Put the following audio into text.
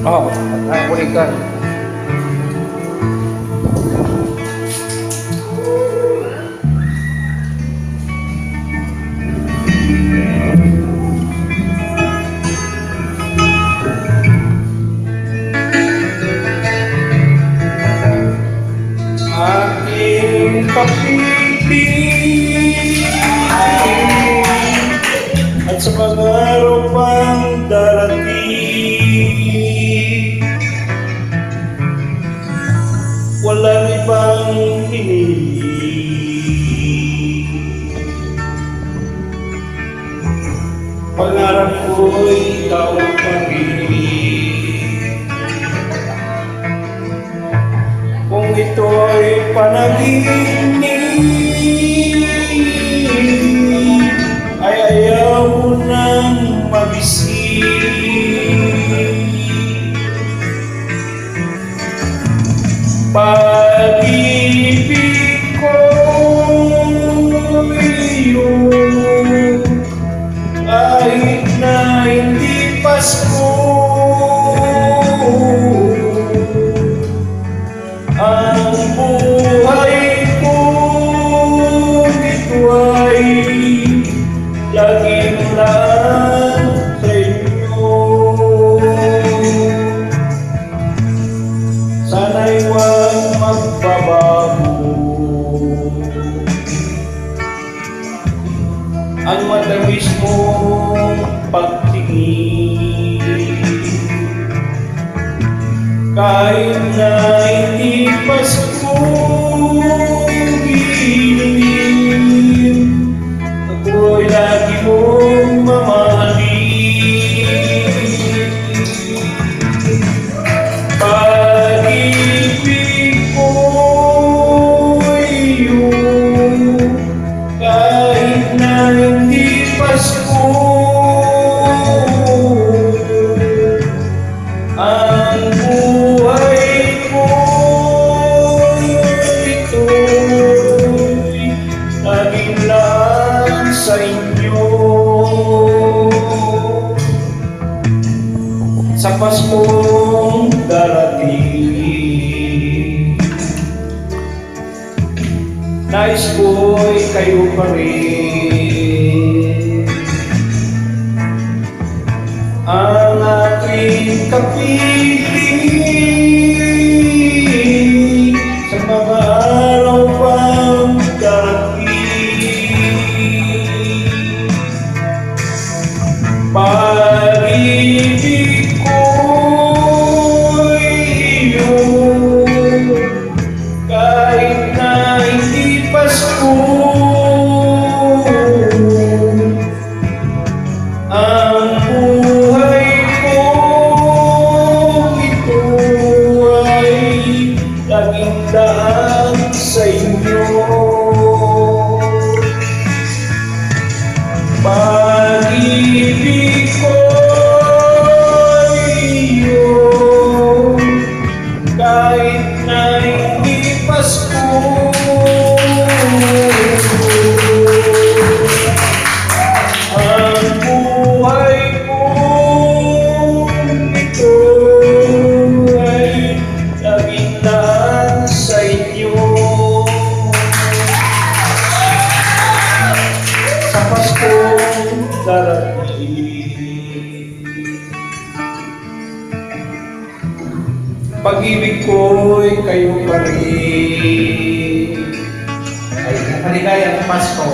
Oh, ako ikan. Aking kapiling at sa pangarap ang darating, walang ibang hinihiling. Pangarap ko'y ikaw pa rin. Kung ito'y panaginip, ay ayaw mo nang magising. Pag-ibig ko'y iyong kahit na hindi Pasko. Ang buhay ko ito ay laging lang sa inyo. Sana'y huwag magbabago ang matamis mong pagtingin. Kahit na hindi Pasko giling, ako'y lagi mong mamahalin. Pag-ibig ko'y iyong kahit na hindi Pasko. Ang buhay ko ito'y laging lang sa inyo. Sa Paskong darating, nais ko'y kayo pa rin. Ang aking kapiling sa mga araw pang darating. Pag-ibig ko'y iyong kahit na hindi Pasko. Ang buhay ko ito ay laging daan sa inyo. Pag-ibig ko'y iyong kahit na hindi Pasko. Ang buhay ko ito ay laging lang sa inyo. Sa Paskong darating, pag-ibig ko'y kayo pa rin. Ay, maligayang Pasko.